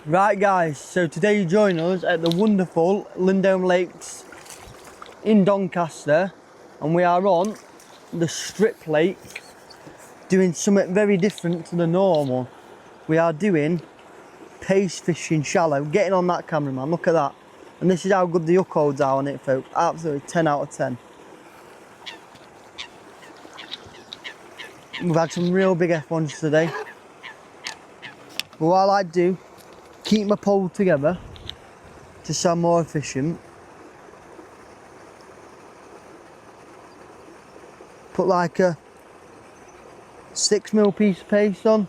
Right guys, so today you join us at the wonderful Lindholme Lakes in Doncaster, and we are on the strip lake doing something very different to the normal. We are doing pace fishing shallow. Getting on that cameraman, look at that. And this is how good the hook holds are on it, folks. Absolutely 10 out of 10. We've had some real big F1s today. But what I like to do, keep my pole together to sound more efficient. Put like a 6mm piece of paste on.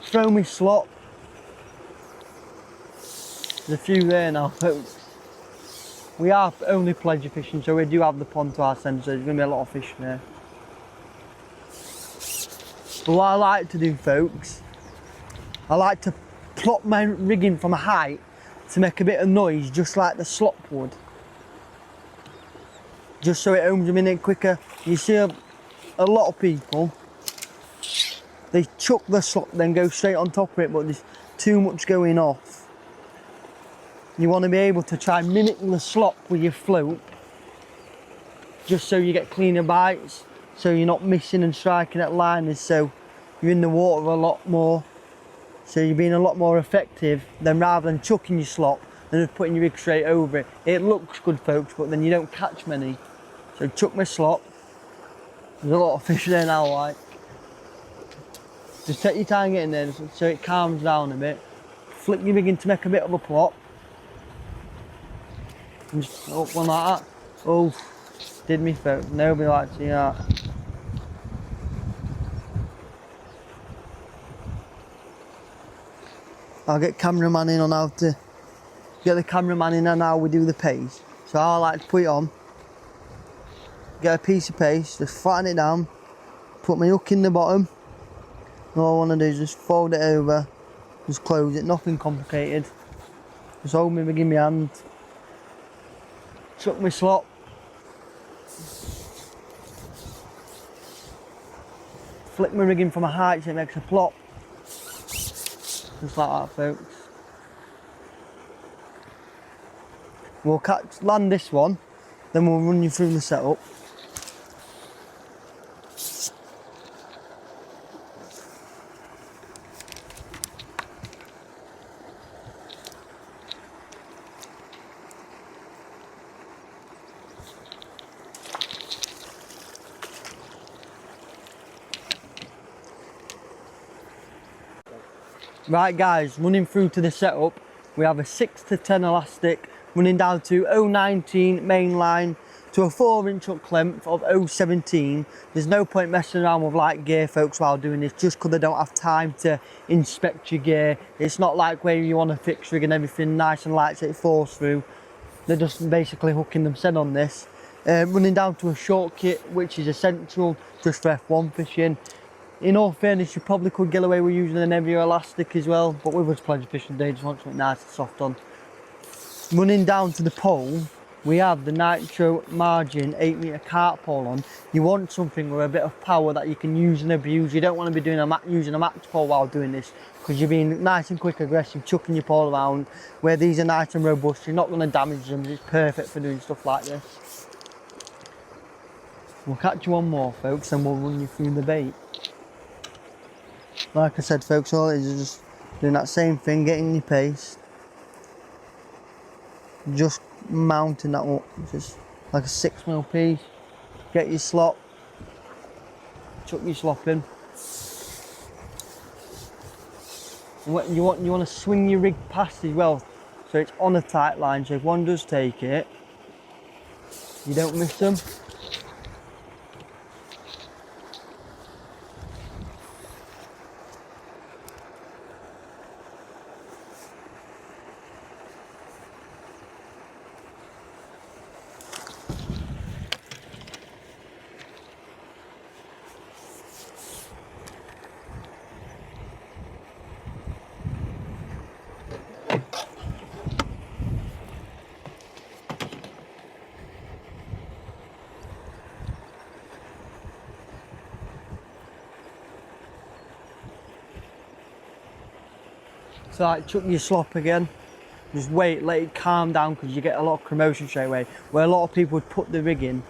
Throw me slot. There's a few there now, folks. We are only pleasure fishing, so we do have the pond to ourselves, so there's going to be a lot of fish there. But what I like to do, folks, I like to plot my rigging from a height to make a bit of noise, just like the slot would. Just so it homes them in it quicker. You see a lot of people, they chuck the slot, then go straight on top of it, but there's too much going off. You want to be able to try and mimic the slot with your float, just so you get cleaner bites, so you're not missing and striking at liners, so you're in the water a lot more, so you're being a lot more effective than rather than chucking your slot and just putting your rig straight over it. It looks good, folks, but then you don't catch many. So chuck my slot. There's a lot of fish there now, like. Just take your time getting there so it calms down a bit. Flip your rigging to make a bit of a plot. And just up one like that. Oh, did me, folks. Nobody likes to see that. I'll get cameraman in on how to get the cameraman in on how we do the paste. So I like to put it on, get a piece of paste, just flatten it down, put my hook in the bottom. All I want to do is just fold it over, just close it, nothing complicated. Just hold my rig in my hand, chuck my slot, flick my rigging from a height so it makes a plot. Just like that, folks. We'll land this one, then we'll run you through the setup. Right guys, running through to the setup, we have a 6 to 10 elastic running down to 0.19 main line to a 4-inch hook length of 0.17. There's no point messing around with like gear, folks, while doing this, just because they don't have time to inspect your gear. It's not like where you want a fixed rig and everything nice and light so it falls through. They're just basically hooking themselves on this. Running down to a short kit, which is essential just for F1 fishing. In all fairness, you probably could get away with using an heavier elastic as well, but with us pleasure fishing today, just want something nice and soft on. Running down to the pole, we have the Nitro Margin 8-metre carp pole on. You want something with a bit of power that you can use and abuse. You don't want to be doing using a max pole while doing this, because you're being nice and quick aggressive, chucking your pole around. Where these are nice and robust, you're not going to damage them. It's perfect for doing stuff like this. We'll catch you one more, folks, and we'll run you through the bait. Like I said, folks, all it is just doing that same thing, getting your pace, just mounting that up, just like a 6mm piece. Get your slot, chuck your slop in. And you want to swing your rig past as well, so it's on a tight line. So if one does take it, you don't miss them. So like chuck your slop again, just wait, let it calm down because you get a lot of commotion straight away. Where a lot of people would put the rig in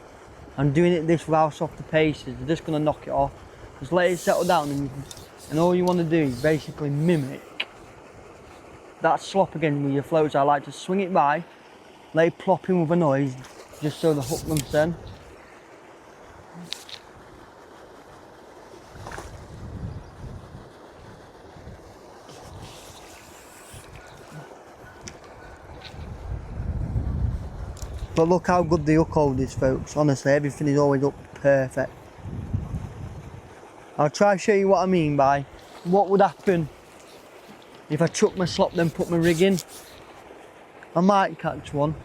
and doing it this without softer paces, they're just going to knock it off. Just let it settle down and all you want to do is basically mimic that slop again with your floats. I like to swing it by, let it plop in with a noise just so the hook lumps in. But look how good the hook hold is, folks. Honestly, everything is always up perfect. I'll try to show you what I mean by what would happen if I chuck my slop then put my rig in. I might catch one,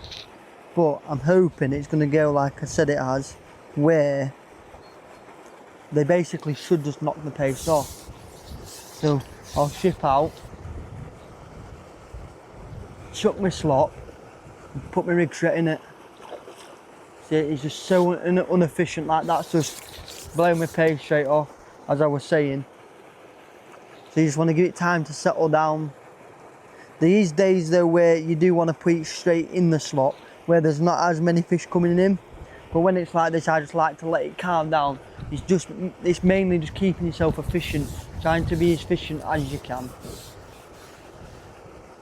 but I'm hoping it's going to go like I said it has, where they basically should just knock the pace off. So I'll ship out, chuck my slop, and put my rig straight in it. See, it's just so inefficient like that, just blow my pace straight off, as I was saying. So you just want to give it time to settle down. These days though where you do want to put it straight in the slot, where there's not as many fish coming in. But when it's like this, I just like to let it calm down. It's mainly just keeping yourself efficient, trying to be as efficient as you can.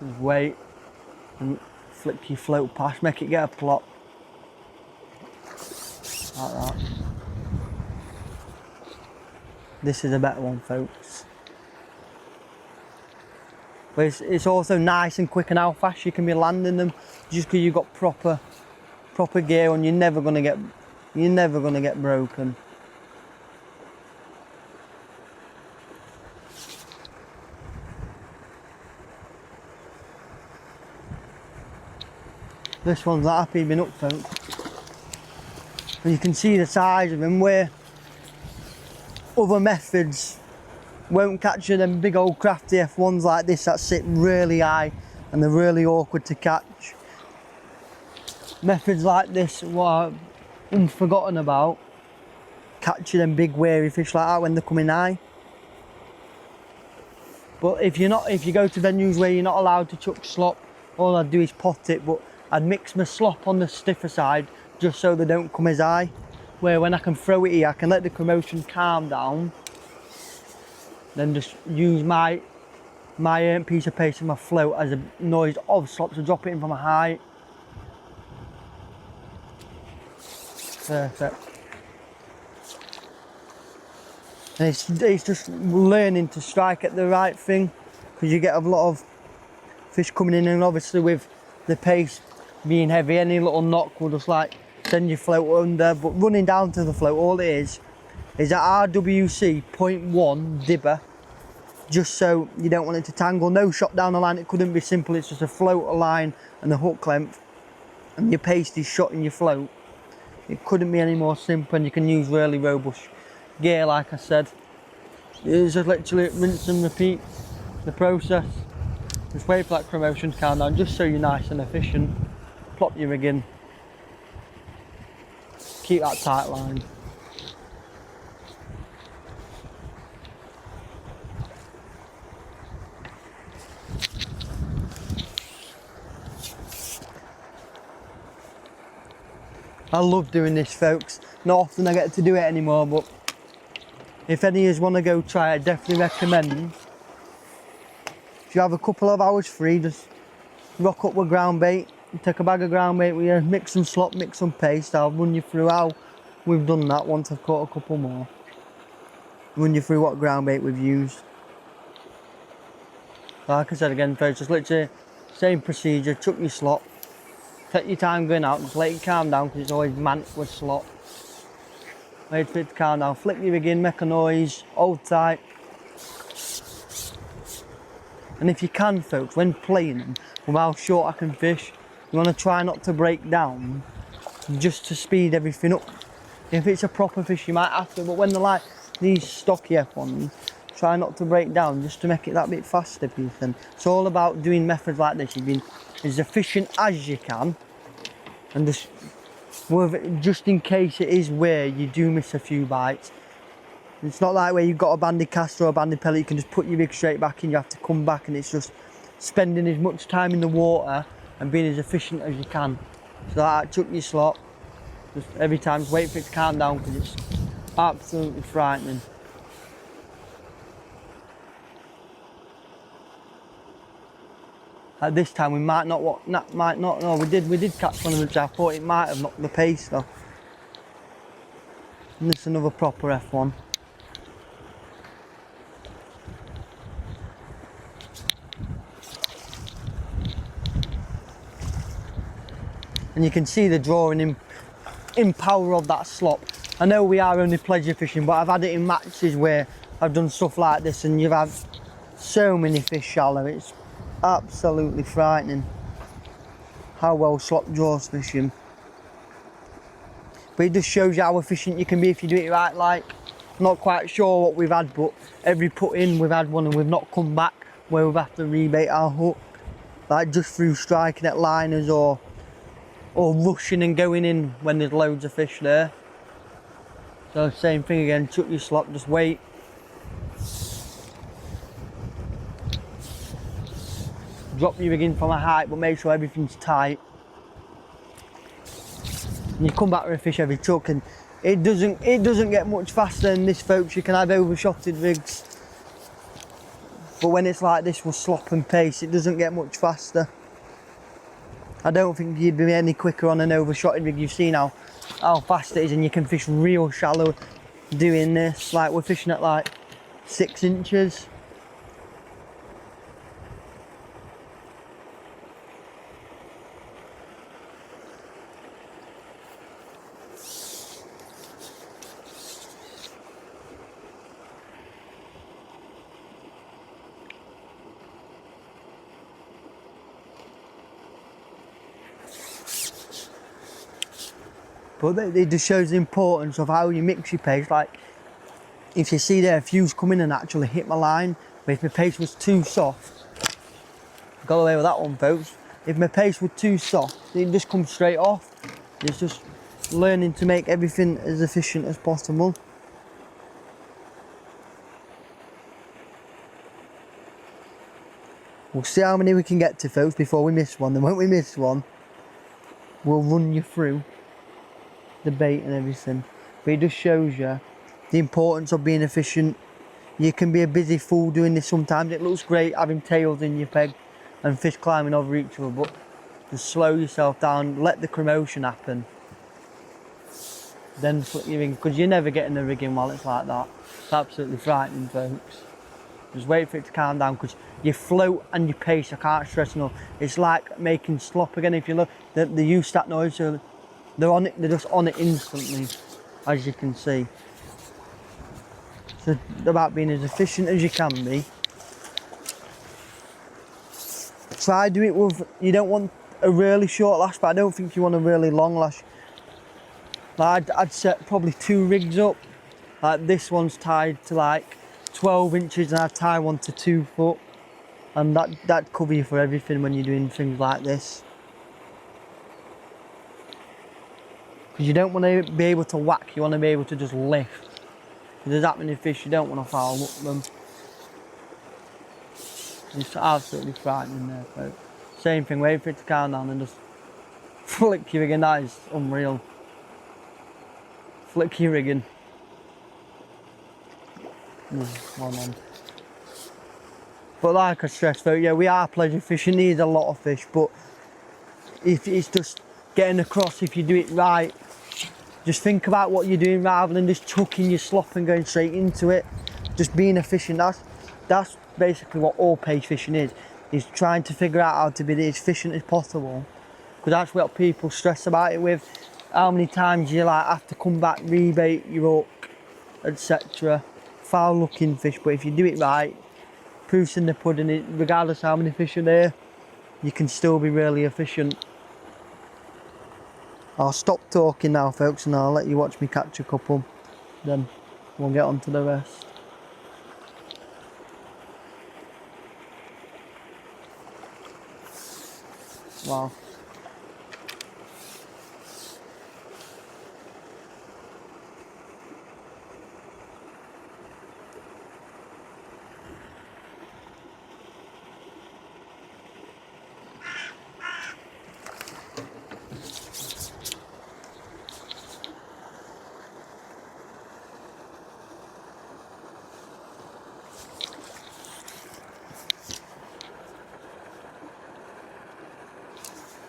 Just wait and flick your float past, make it get a plop. Like that. This is a better one, folks. But it's also nice and quick and how fast you can be landing them, just because you've got proper gear and you're never gonna get broken. This one's not happy been up, folks. And you can see the size of them, where other methods won't capture them big old crafty F1s like this that sit really high and they're really awkward to catch. Methods like this were unforgotten about, catching them big wary fish like that when they're coming high. But if you go to venues where you're not allowed to chuck slop, all I'd do is pot it, but I'd mix my slop on the stiffer side just so they don't come as high. Where when I can throw it here, I can let the commotion calm down, then just use my piece of paste in my float as a noise of slop to drop it in from a height. Perfect. And it's just learning to strike at the right thing, because you get a lot of fish coming in, and obviously with the pace being heavy, any little knock will just like send your float under. But running down to the float, all it is an RWC 0.1 dibber, just so you don't want it to tangle. No shot down the line, it couldn't be simple. It's just a float, a line and the hook length, and your paste is shot in your float. It couldn't be any more simple, and you can use really robust gear like I said. It's just literally rinse and repeat the process. Just wait for that commotion to calm down, just so you're nice and efficient. Plop your rig in, keep that tight line. I love doing this, folks. Not often I get to do it anymore, but if any of you want to go try it, I definitely recommend. If you have a couple of hours free, just rock up with ground bait, take a bag of ground bait with you, mix some slop, mix some paste. I'll run you through how we've done that once I've caught a couple more. Run you through what ground bait we've used. Like I said again, folks, just literally same procedure. Chuck your slop, take your time going out, just let it calm down, because it's always manic with slop. Wait for it to calm down, flick your rig in, make a noise, hold tight. And if you can, folks, when playing them, with how short I can fish, you want to try not to break down, just to speed everything up. If it's a proper fish, you might have to, but when they're like these stocky F1s, try not to break down, just to make it that bit faster, Ethan. It's all about doing methods like this. You've been as efficient as you can, and just in case it is where you do miss a few bites. It's not like where you've got a banded cast or a banded pellet, you can just put your rig straight back in, you have to come back, and it's just spending as much time in the water and being as efficient as you can. So like, chuck your slot, just every time just wait for it to calm down because it's absolutely frightening. At this time we might not, no, we did catch one of them, which I thought it might have knocked the pace though. And this is another proper F1. And you can see the drawing in power of that slop. I know we are only pleasure fishing, but I've had it in matches where I've done stuff like this and you've had so many fish shallow. It's absolutely frightening how well slop draws fishing. But it just shows you how efficient you can be if you do it right. Like, not quite sure what we've had, but every put in we've had one and we've not come back where we've had to rebait our hook, like just through striking at liners or rushing and going in when there's loads of fish there. So same thing again, chuck your slop, just wait. Drop your rig in from a height, but make sure everything's tight. And you come back with a fish every chuck, and it doesn't get much faster than this, folks. You can have overshotted rigs, but when it's like this with slop and pace, it doesn't get much faster. I don't think you'd be any quicker on an overshotted rig. You've seen how fast it is, and you can fish real shallow doing this. Like, we're fishing at like 6 inches. But it just shows the importance of how you mix your pace. Like, if you see there, a few's come in and actually hit my line, but if my pace was too soft, got away with that one, folks. If my pace was too soft, it just comes straight off. It's just learning to make everything as efficient as possible. We'll see how many we can get to, folks, before we miss one. Then when we miss one, we'll run you through the bait and everything. But it just shows you the importance of being efficient. You can be a busy fool doing this sometimes. It looks great having tails in your peg and fish climbing over each other, but just slow yourself down, let the commotion happen, then flick your rig, because you're never getting the rig in while it's like that. It's absolutely frightening, folks. Just wait for it to calm down, because your float and your pace, I can't stress enough, it's like making slop again. If you look, they use that noise, so they're on it, they're just on it instantly, as you can see. So it's about being as efficient as you can be. Try do it with, you don't want a really short lash, but I don't think you want a really long lash. Like I'd set probably 2 rigs up. Like this one's tied to like 12 inches and I'd tie one to 2 foot. And that'd cover you for everything when you're doing things like this. Because you don't want to be able to whack, you want to be able to just lift. If there's that many fish, you don't want to foul up them. It's absolutely frightening there, folks. Same thing, wait for it to calm down and just flick your rigging. That is unreal. Flick your rigging. One on. But like I stressed, folks, yeah, we are pleasure fishing. Needs a lot of fish, but if it's just getting across, if you do it right, just think about what you're doing rather than just chucking your slop and going straight into it. Just being efficient. That's basically what all pace fishing is trying to figure out how to be as efficient as possible. Because that's what people stress about it with. How many times you like have to come back, rebait your hook, etc. Foul looking fish, but if you do it right, proof's in the pudding, regardless how many fish are there, you can still be really efficient. I'll stop talking now, folks, and I'll let you watch me catch a couple. Then we'll get on to the rest. Wow.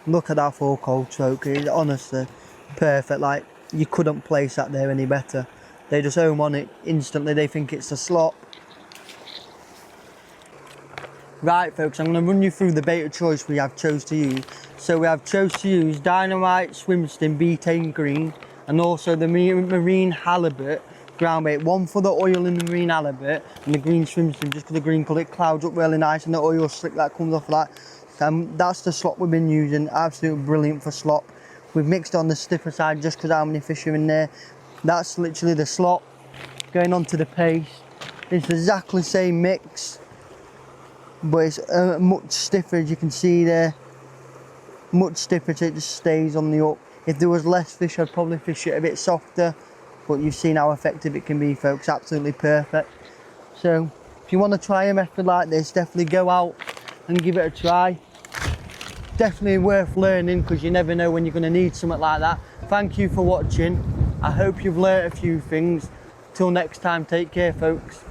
Look at that full cold choke, it's honestly perfect. Like, you couldn't place that there any better. They just home on it instantly, they think it's a slop. Right folks, I'm going to run you through the bait of choice we have chose to use. So we have chose to use Dynamite Swimstin B10 green and also the marine halibut ground bait. One for the oil in the marine halibut and the green Swimstin, just because the green colour, it clouds up really nice and the oil slick that comes off of that. That's the slop we've been using, absolutely brilliant for slop. We've mixed on the stiffer side just because how many fish are in there. That's literally the slop. Going on to the paste, it's exactly the same mix, but it's much stiffer, as you can see there. Much stiffer, so it just stays on the up. If there was less fish, I'd probably fish it a bit softer, but you've seen how effective it can be folks, absolutely perfect. So if you want to try a method like this, definitely go out and give it a try. Definitely worth learning, because you never know when you're going to need something like that. Thank you for watching. I hope you've learnt a few things. Till next time, take care folks.